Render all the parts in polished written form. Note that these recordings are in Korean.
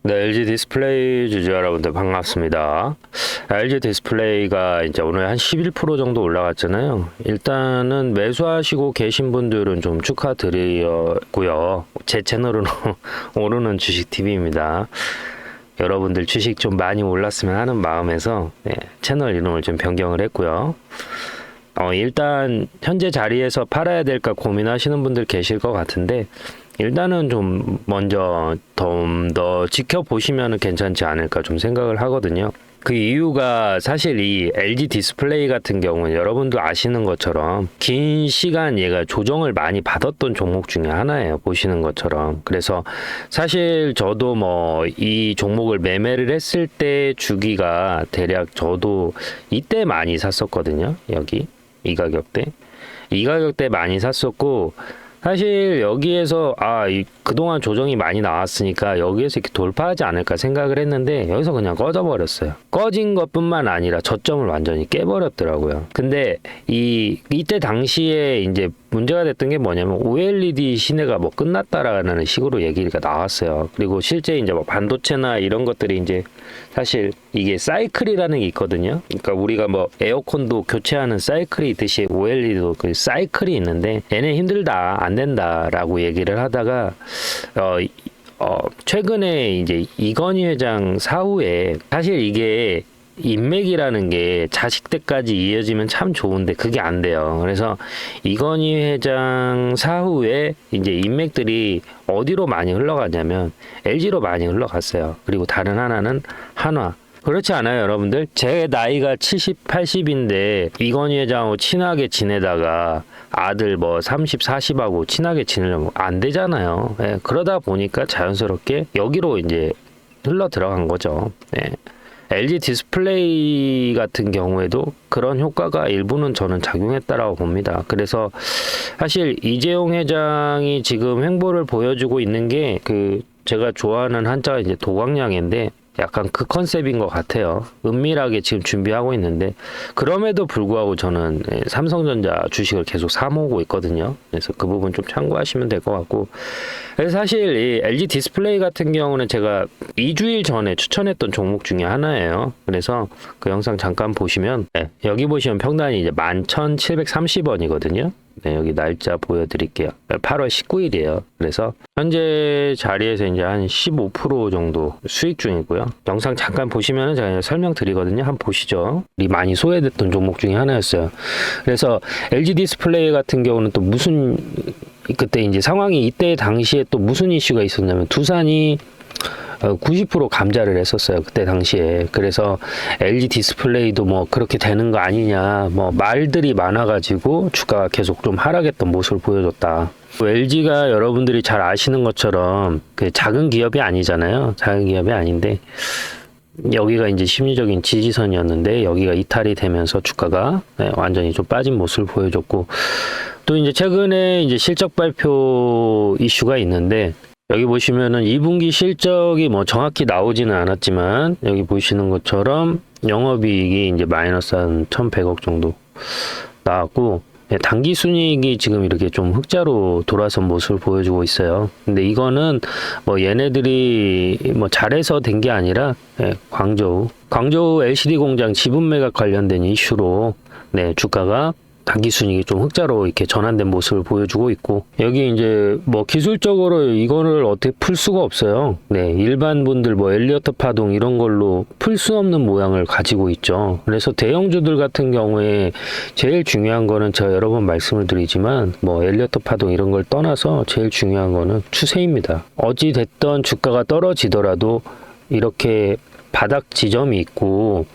네, LG 디스플레이 주주 여러분들 반갑습니다. LG 디스플레이가 이제 오늘 한 11% 정도 올라갔잖아요. 일단은 매수하시고 계신 분들은 좀 축하드리고요. 제 채널은 오르는 주식 TV입니다. 여러분들 주식 좀 많이 올랐으면 하는 마음에서 채널 이름을 좀 변경을 했고요. 일단 현재 자리에서 팔아야 될까 고민하시는 분들 계실 것 같은데 일단은 좀 먼저 좀 더 지켜보시면 괜찮지 않을까 좀 생각을 하거든요. 그 이유가 사실 이 LG 디스플레이 같은 경우는 여러분도 아시는 것처럼 긴 시간 얘가 조정을 많이 받았던 종목 중에 하나예요. 보시는 것처럼. 그래서 사실 저도 뭐 이 종목을 매매를 했을 때 주기가 대략 저도 이때 많이 샀었거든요. 여기 이 가격대. 이 가격대 많이 샀었고 사실 여기에서 그동안 조정이 많이 나왔으니까 여기에서 이렇게 돌파하지 않을까 생각을 했는데 여기서 그냥 꺼져버렸어요. 꺼진 것뿐만 아니라 저점을 완전히 깨버렸더라고요. 근데 이때 당시에 이제 문제가 됐던 게 뭐냐면 OLED 시대가 뭐 끝났다라는 식으로 얘기가 나왔어요. 그리고 실제 이제 뭐 반도체나 이런 것들이 이제 사실 이게 사이클이라는 게 있거든요. 그러니까 우리가 뭐 에어컨도 교체하는 사이클이 있듯이 OLED도 그 사이클이 있는데 얘네 힘들다 안 된다라고 얘기를 하다가 최근에 이제 이건희 회장 사후에 사실 이게 인맥이라는 게 자식 때까지 이어지면 참 좋은데 그게 안 돼요. 그래서 이건희 회장 사후에 이제 인맥들이 어디로 많이 흘러가냐면 LG로 많이 흘러갔어요. 그리고 다른 하나는 한화. 그렇지 않아요, 여러분들? 제 나이가 70, 80인데 이건희 회장하고 친하게 지내다가 아들 뭐 30, 40하고 친하게 지내려면 안 되잖아요. 그러다 보니까 자연스럽게 여기로 이제 흘러 들어간 거죠. LG 디스플레이 같은 경우에도 그런 효과가 일부는 저는 작용했다라고 봅니다. 그래서 사실 이재용 회장이 지금 행보를 보여주고 있는 게 제가 좋아하는 한자가 이제 도광량인데 약간 그 컨셉인 것 같아요. 은밀하게 지금 준비하고 있는데 그럼에도 불구하고 저는 삼성전자 주식을 계속 사모으고 있거든요. 그래서 그 부분 좀 참고하시면 될 것 같고 그래서 사실 이 LG 디스플레이 같은 경우는 제가 2주일 전에 추천했던 종목 중에 하나예요. 그래서 그 영상 잠깐 보시면 여기 보시면 평단이 이제 11,730원이거든요. 여기 날짜 보여드릴게요. 8월 19일이에요. 그래서 현재 자리에서 이제 한 15% 정도 수익 중이고요. 영상 잠깐 보시면은 제가 설명드리거든요. 한번 보시죠. 이 많이 소외됐던 종목 중에 하나였어요. 그래서 LG 디스플레이 같은 경우는 또 그때 이제 상황이 이때 당시에 또 무슨 이슈가 있었냐면 두산이 90% 감자를 했었어요. 그때 당시에. 그래서 LG 디스플레이도 뭐 그렇게 되는 거 아니냐 뭐 말들이 많아가지고 주가가 계속 좀 하락했던 모습을 보여줬다. LG가 여러분들이 잘 아시는 것처럼 그 작은 기업이 아니잖아요. 작은 기업이 아닌데 여기가 이제 심리적인 지지선이었는데 여기가 이탈이 되면서 주가가 완전히 좀 빠진 모습을 보여줬고 또 이제 최근에 이제 실적 발표 이슈가 있는데 여기 보시면은 2분기 실적이 뭐 정확히 나오지는 않았지만 여기 보시는 것처럼 영업이익이 이제 마이너스 한 1,100억 정도 나왔고 당기 순이익이 지금 이렇게 좀 흑자로 돌아선 모습을 보여주고 있어요. 근데 이거는 뭐 얘네들이 뭐 잘해서 된 게 아니라 광저우 LCD 공장 지분 매각 관련된 이슈로 주가가 당기순이익이 좀 흑자로 이렇게 전환된 모습을 보여주고 있고 여기 이제 뭐 기술적으로 이거를 어떻게 풀 수가 없어요. 일반 분들 뭐 엘리어트 파동 이런 걸로 풀 수 없는 모양을 가지고 있죠. 그래서 대형주들 같은 경우에 제일 중요한 거는 제가 여러 번 말씀을 드리지만 뭐 엘리어트 파동 이런 걸 떠나서 제일 중요한 거는 추세입니다. 어찌 됐던 주가가 떨어지더라도 이렇게 바닥 지점이 있고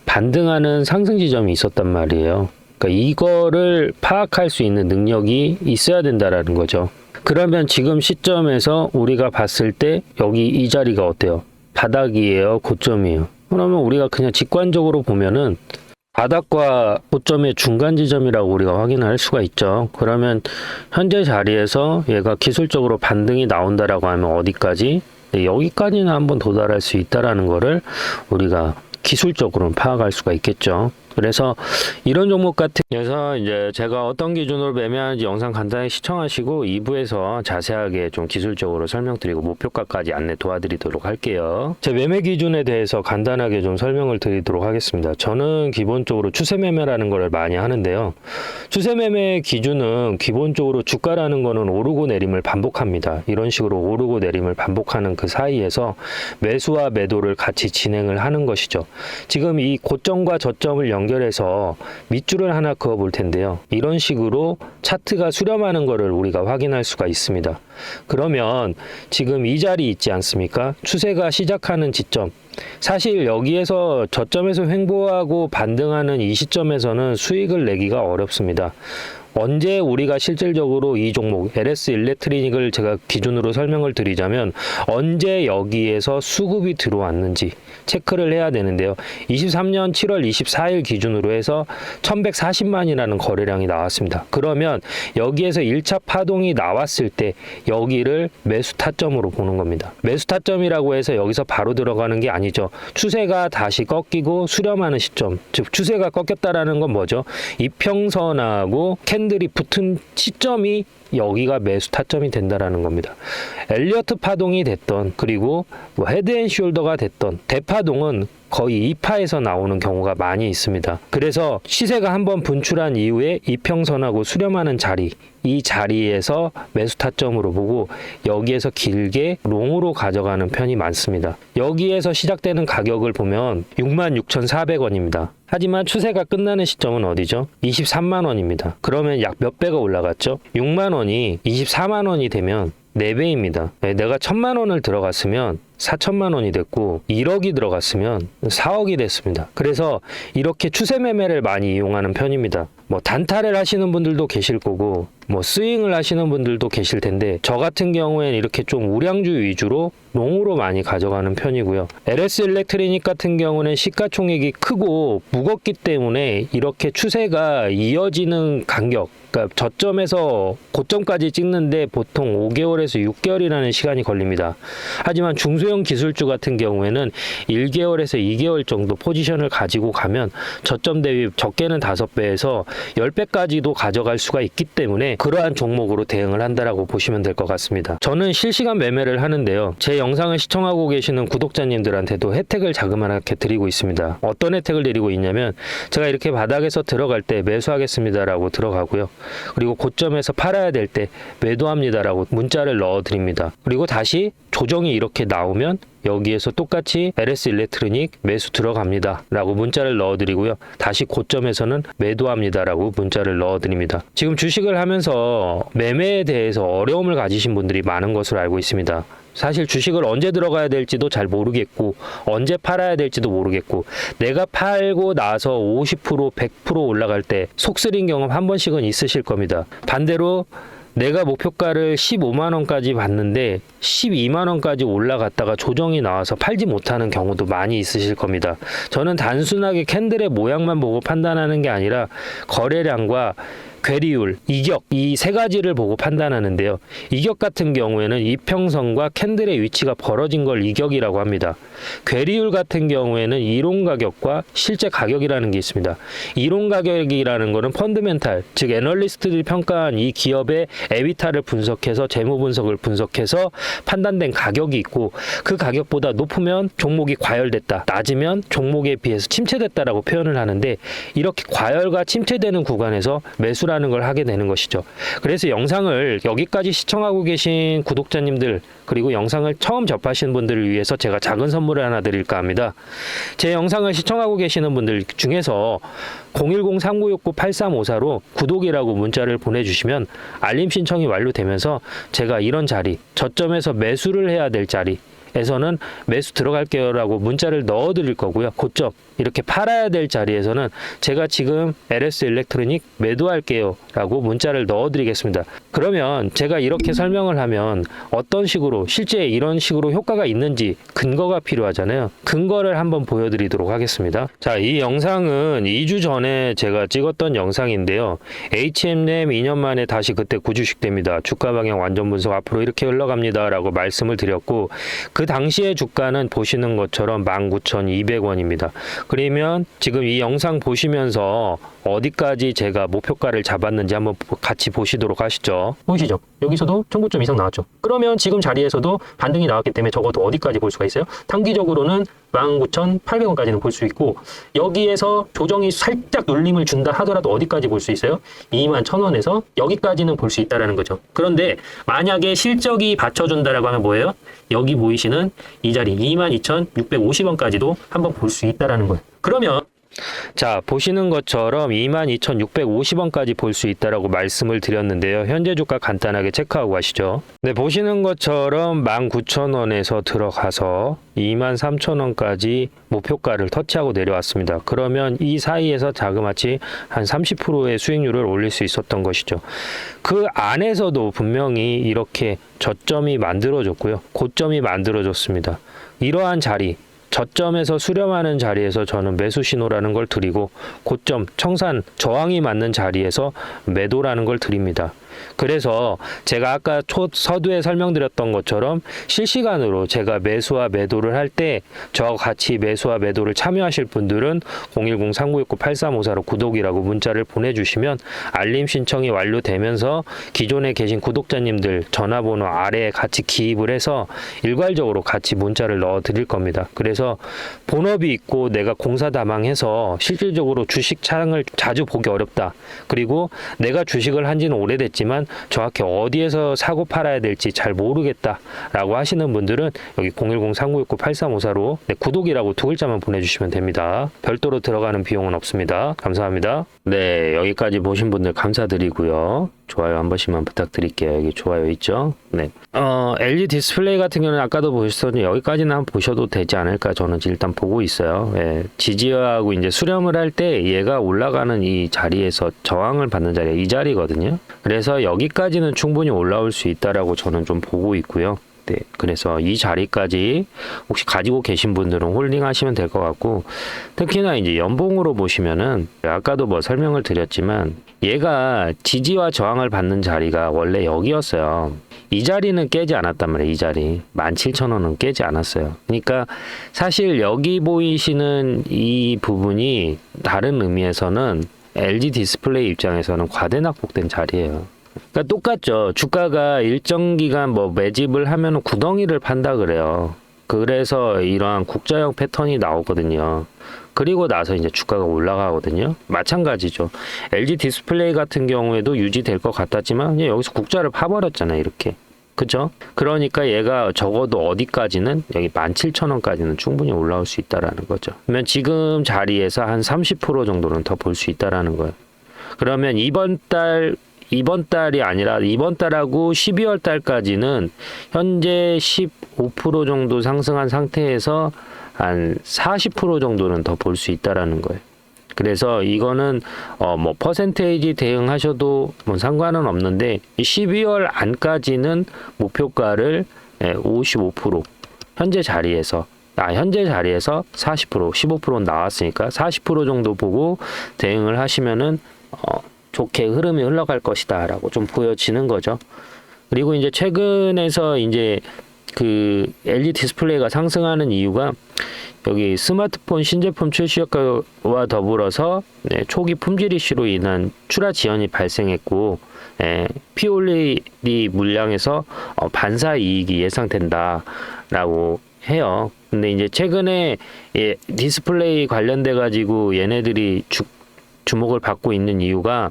반등하는 상승 지점이 있었단 말이에요. 그러니까 이거를 파악할 수 있는 능력이 있어야 된다라는 거죠. 그러면 지금 시점에서 우리가 봤을 때 여기 이 자리가 어때요? 바닥이에요? 고점이에요? 그러면 우리가 그냥 직관적으로 보면은 바닥과 고점의 중간 지점이라고 우리가 확인할 수가 있죠. 그러면 현재 자리에서 얘가 기술적으로 반등이 나온다라고 하면 어디까지? 여기까지는 한번 도달할 수 있다라는 거를 우리가 기술적으로는 파악할 수가 있겠죠. 그래서 이런 종목 같은 그래서 이제 제가 어떤 기준으로 매매하는지 영상 간단히 시청하시고 2부에서 자세하게 좀 기술적으로 설명드리고 목표가까지 안내 도와드리도록 할게요. 제 매매 기준에 대해서 간단하게 좀 설명을 드리도록 하겠습니다. 저는 기본적으로 추세 매매라는 걸 많이 하는데요. 추세 매매 기준은 기본적으로 주가라는 거는 오르고 내림을 반복합니다. 이런 식으로 오르고 내림을 반복하는 그 사이에서 매수와 매도를 같이 진행을 하는 것이죠. 지금 이 고점과 저점을 연결해서 밑줄을 하나 그어 볼 텐데요. 이런 식으로 차트가 수렴하는 것을 우리가 확인할 수가 있습니다. 그러면 지금 이 자리 있지 않습니까? 추세가 시작하는 지점. 사실 여기에서 저점에서 횡보하고 반등하는 이 시점에서는 수익을 내기가 어렵습니다. 언제 우리가 실질적으로 이 종목 LS 일렉트리닉을 제가 기준으로 설명을 드리자면 언제 여기에서 수급이 들어왔는지 체크를 해야 되는데요. 23년 7월 24일 기준으로 해서 1140만이라는 거래량이 나왔습니다. 그러면 여기에서 1차 파동이 나왔을 때 여기를 매수 타점으로 보는 겁니다. 매수 타점이라고 해서 여기서 바로 들어가는 게 아니죠. 추세가 다시 꺾이고 수렴하는 시점, 즉 추세가 꺾였다라는 건 뭐죠? 이평선하고 캔들이 붙은 시점이 여기가 매수 타점이 된다라는 겁니다. 엘리어트 파동이 됐던 그리고 뭐 헤드앤숄더가 됐던 대파동은 거의 2파에서 나오는 경우가 많이 있습니다. 그래서 시세가 한번 분출한 이후에 이평선하고 수렴하는 자리, 이 자리에서 매수 타점으로 보고 여기에서 길게 롱으로 가져가는 편이 많습니다. 여기에서 시작되는 가격을 보면 66,400원입니다. 하지만 추세가 끝나는 시점은 어디죠? 23만 원입니다. 그러면 약 몇 배가 올라갔죠? 6만 원이 24만 원이 되면 4배입니다. 내가 1,000만 원을 들어갔으면 4천만 원이 됐고 1억이 들어갔으면 4억이 됐습니다. 그래서 이렇게 추세 매매를 많이 이용하는 편입니다. 뭐 단타를 하시는 분들도 계실 거고 뭐 스윙을 하시는 분들도 계실 텐데 저 같은 경우에는 이렇게 좀 우량주 위주로 롱으로 많이 가져가는 편이고요. LS 일렉트리닉 같은 경우는 시가총액이 크고 무겁기 때문에 이렇게 추세가 이어지는 간격, 그러니까 저점에서 고점까지 찍는데 보통 5개월에서 6개월이라는 시간이 걸립니다. 하지만 중소형 기술주 같은 경우에는 1개월에서 2개월 정도 포지션을 가지고 가면 저점 대비 적게는 5배에서 10배까지도 가져갈 수가 있기 때문에 그러한 종목으로 대응을 한다라고 보시면 될 것 같습니다. 저는 실시간 매매를 하는데요. 제 영상을 시청하고 계시는 구독자님들한테도 혜택을 자그마하게 드리고 있습니다. 어떤 혜택을 드리고 있냐면 제가 이렇게 바닥에서 들어갈 때 매수하겠습니다라고 들어가고요. 그리고 고점에서 팔아야 될 때 매도합니다라고 문자를 넣어 드립니다. 그리고 다시 조정이 이렇게 나오면 여기에서 똑같이 LS 일렉트로닉 매수 들어갑니다 라고 문자를 넣어 드리고요. 다시 고점에서는 매도합니다 라고 문자를 넣어 드립니다. 지금 주식을 하면서 매매에 대해서 어려움을 가지신 분들이 많은 것으로 알고 있습니다. 사실 주식을 언제 들어가야 될지도 잘 모르겠고 언제 팔아야 될지도 모르겠고 내가 팔고 나서 50% 100% 올라갈 때 속쓰린 경험 한 번씩은 있으실 겁니다. 반대로 내가 목표가를 15만 원까지 봤는데 12만 원까지 올라갔다가 조정이 나와서 팔지 못하는 경우도 많이 있으실 겁니다. 저는 단순하게 캔들의 모양만 보고 판단하는 게 아니라 거래량과 괴리율, 이격 이 세 가지를 보고 판단하는데요. 이격 같은 경우에는 이평선과 캔들의 위치가 벌어진 걸 이격이라고 합니다. 괴리율 같은 경우에는 이론 가격과 실제 가격이라는 게 있습니다. 이론 가격이라는 거는 펀드멘탈, 즉 애널리스트들이 평가한 이 기업의 에비타를 분석해서 재무 분석을 분석해서 판단된 가격이 있고 그 가격보다 높으면 종목이 과열됐다, 낮으면 종목에 비해서 침체됐다라고 표현을 하는데 이렇게 과열과 침체되는 구간에서 매수 라는 걸 하게 되는 것이죠. 그래서 영상을 여기까지 시청하고 계신 구독자님들 그리고 영상을 처음 접하시는 분들을 위해서 제가 작은 선물을 하나 드릴까 합니다. 제 영상을 시청하고 계시는 분들 중에서 010-3969-8354로 구독이라고 문자를 보내주시면 알림 신청이 완료되면서 제가 이런 자리, 저점에서 매수를 해야 될 자리 에서는 매수 들어갈게요 라고 문자를 넣어 드릴 거고요. 고점 이렇게 팔아야 될 자리에서는 제가 지금 LS 일렉트로닉 매도할게요 라고 문자를 넣어 드리겠습니다. 그러면 제가 이렇게 설명을 하면 어떤 식으로 실제 이런 식으로 효과가 있는지 근거가 필요하잖아요. 근거를 한번 보여드리도록 하겠습니다. 자, 이 영상은 2주 전에 제가 찍었던 영상인데요. HM램 2년 만에 다시 그때 구주식됩니다. 주가 방향 완전 분석 앞으로 이렇게 흘러갑니다 라고 말씀을 드렸고 그 당시의 주가는 보시는 것처럼 19,200원입니다. 그러면 지금 이 영상 보시면서 어디까지 제가 목표가를 잡았는지 한번 같이 보시도록 하시죠. 보이시죠? 여기서도 1900점 이상 나왔죠. 그러면 지금 자리에서도 반등이 나왔기 때문에 적어도 어디까지 볼 수가 있어요? 단기적으로는 19,800원까지는 볼 수 있고, 여기에서 조정이 살짝 눌림을 준다 하더라도 어디까지 볼 수 있어요? 21,000원에서 여기까지는 볼 수 있다라는 거죠. 그런데 만약에 실적이 받쳐준다라고 하면 뭐예요? 여기 보이시는 이 자리 22,650원까지도 한번 볼 수 있다라는 거예요. 그러면 자, 보시는 것처럼 22,650원까지 볼 수 있다라고 말씀을 드렸는데요. 현재 주가 간단하게 체크하고 가시죠. 네, 보시는 것처럼 19,000원에서 들어가서 23,000원까지 목표가를 터치하고 내려왔습니다. 그러면 이 사이에서 자그마치 한 30%의 수익률을 올릴 수 있었던 것이죠. 그 안에서도 분명히 이렇게 저점이 만들어졌고요. 고점이 만들어졌습니다. 이러한 자리, 저점에서 수렴하는 자리에서 저는 매수 신호라는 걸 드리고, 고점, 청산, 저항이 맞는 자리에서 매도라는 걸 드립니다. 그래서 제가 아까 서두에 설명드렸던 것처럼 실시간으로 제가 매수와 매도를 할 때 저와 같이 매수와 매도를 참여하실 분들은 010-3969-8354로 구독이라고 문자를 보내주시면 알림 신청이 완료되면서 기존에 계신 구독자님들 전화번호 아래에 같이 기입을 해서 일괄적으로 같이 문자를 넣어 드릴 겁니다. 그래서 본업이 있고 내가 공사다망해서 실질적으로 주식 창을 자주 보기 어렵다. 그리고 내가 주식을 한 지는 오래됐지만 정확히 어디에서 사고 팔아야 될지 잘 모르겠다라고 하시는 분들은 여기 010-3969-8354로 구독이라고 두 글자만 보내주시면 됩니다. 별도로 들어가는 비용은 없습니다. 감사합니다. 네, 여기까지 보신 분들 감사드리고요. 좋아요 한 번씩만 부탁드릴게요. 여기 좋아요 있죠? 네. LG 디스플레이 같은 경우는 아까도 보셨더니 여기까지는 한번 보셔도 되지 않을까 저는 일단 보고 있어요. 예, 지지하고 이제 수렴을 할 때 얘가 올라가는 이 자리에서 저항을 받는 자리가 이 자리거든요. 그래서 여기까지는 충분히 올라올 수 있다라고 저는 좀 보고 있고요. 네, 그래서 이 자리까지 혹시 가지고 계신 분들은 홀딩 하시면 될 것 같고, 특히나 이제 연봉으로 보시면은 아까도 뭐 설명을 드렸지만 얘가 지지와 저항을 받는 자리가 원래 여기였어요. 이 자리는 깨지 않았단 말이에요. 이 자리 17,000원은 깨지 않았어요. 그러니까 사실 여기 보이시는 이 부분이 다른 의미에서는 LG 디스플레이 입장에서는 과대낙폭된 자리예요. 그러니까 똑같죠. 주가가 일정 기간 뭐 매집을 하면 구덩이를 판다 그래요. 그래서 이러한 국자형 패턴이 나오거든요. 그리고 나서 이제 주가가 올라가거든요. 마찬가지죠. LG 디스플레이 같은 경우에도 유지될 것 같았지만 그냥 여기서 국자를 파버렸잖아요. 이렇게. 그죠? 그러니까 얘가 적어도 어디까지는 여기 17,000원까지는 충분히 올라올 수 있다라는 거죠. 그러면 지금 자리에서 한 30% 정도는 더 볼 수 있다라는 거예요. 그러면 이번 달이 아니라 이번 달하고 12월 달까지는 현재 15% 정도 상승한 상태에서 한 40% 정도는 더 볼 수 있다라는 거예요. 그래서 이거는 뭐 퍼센테이지 대응하셔도 뭐 상관은 없는데 12월 안까지는 목표가를 55% 현재 자리에서 40% 15%는 나왔으니까 40% 정도 보고 대응을 하시면은 좋게 흐름이 흘러갈 것이다라고 좀 보여지는 거죠. 그리고 이제 최근에서 이제 그 LG 디스플레이가 상승하는 이유가 여기 스마트폰 신제품 출시 효과와 더불어서 초기 품질 이슈로 인한 출하 지연이 발생했고 POLED 물량에서 반사 이익이 예상된다라고 해요. 근데 이제 최근에 디스플레이 관련돼 가지고 얘네들이 주목을 받고 있는 이유가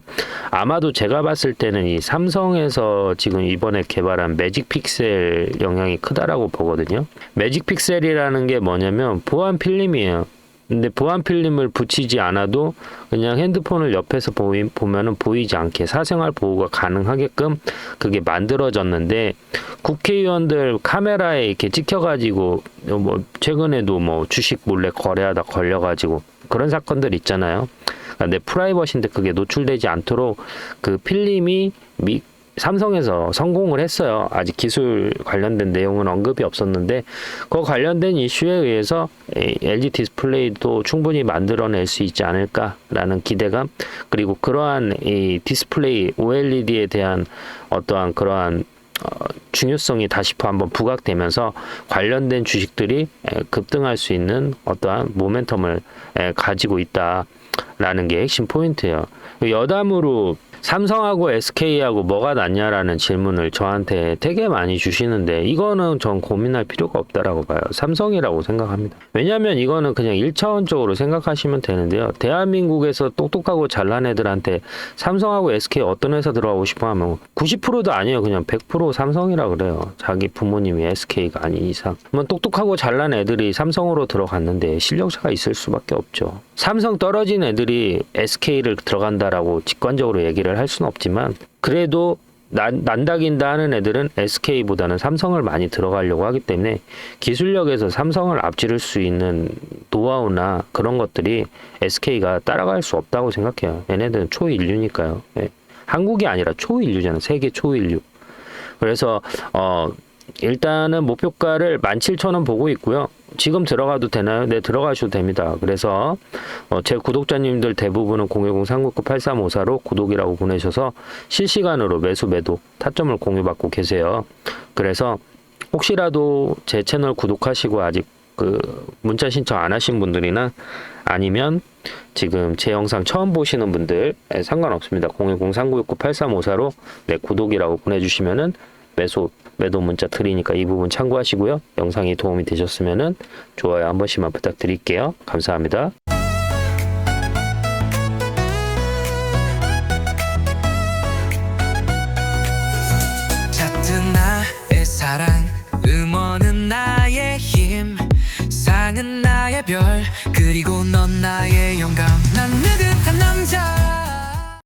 아마도 제가 봤을 때는 이 삼성에서 지금 이번에 개발한 매직 픽셀 영향이 크다라고 보거든요. 매직 픽셀이라는 게 뭐냐면 보안 필름이에요. 근데 보안 필름을 붙이지 않아도 그냥 핸드폰을 옆에서 보면은 보이지 않게 사생활 보호가 가능하게끔 그게 만들어졌는데, 국회의원들 카메라에 이렇게 찍혀가지고 뭐 최근에도 뭐 주식 몰래 거래하다 걸려가지고 그런 사건들 있잖아요. 내 프라이버시인데 그게 노출되지 않도록 그 필름이 삼성에서 성공을 했어요. 아직 기술 관련된 내용은 언급이 없었는데 그 관련된 이슈에 의해서 LG 디스플레이도 충분히 만들어낼 수 있지 않을까라는 기대감, 그리고 그러한 이 디스플레이 OLED에 대한 어떠한 그러한 중요성이 다시 한번 부각되면서 관련된 주식들이 급등할 수 있는 어떠한 모멘텀을 가지고 있다라는 게 핵심 포인트예요. 여담으로 삼성하고 SK하고 뭐가 낫냐라는 질문을 저한테 되게 많이 주시는데 이거는 전 고민할 필요가 없다라고 봐요. 삼성이라고 생각합니다. 왜냐하면 이거는 그냥 1차원적으로 생각하시면 되는데요. 대한민국에서 똑똑하고 잘난 애들한테 삼성하고 SK 어떤 회사 들어가고 싶어 하면 90%도 아니에요. 그냥 100% 삼성이라 그래요. 자기 부모님이 SK가 아닌 이상. 그러면 똑똑하고 잘난 애들이 삼성으로 들어갔는데 실력차가 있을 수밖에 없죠. 삼성 떨어진 애들이 SK를 들어간다라고 직관적으로 얘기를 할 수는 없지만 그래도 난다긴다 하는 애들은 SK보다는 삼성을 많이 들어가려고 하기 때문에 기술력에서 삼성을 앞지를 수 있는 노하우나 그런 것들이 SK가 따라갈 수 없다고 생각해요. 얘네들은 초인류니까요. 예. 한국이 아니라 초인류잖아요. 세계 초인류. 그래서 일단은 목표가를 17,000원 보고 있고요. 지금 들어가도 되나요? 네, 들어가셔도 됩니다. 그래서 제 구독자님들 대부분은 010-399-8354로 구독이라고 보내셔서 실시간으로 매수 매도 타점을 공유받고 계세요. 그래서 혹시라도 제 채널 구독하시고 아직 문자 신청 안 하신 분들이나 아니면 지금 제 영상 처음 보시는 분들 상관없습니다. 010-3969-8354로 네, 구독이라고 보내주시면은 매도 문자 드리니까 이 부분 참고하시고요. 영상이 도움이 되셨으면은 좋아요 한 번씩만 부탁드릴게요. 감사합니다. 잦은 나의 사랑, 응원은 나의 힘, 상은 나의 별, 그리고 넌 나의 영감. 난 느긋한 남자.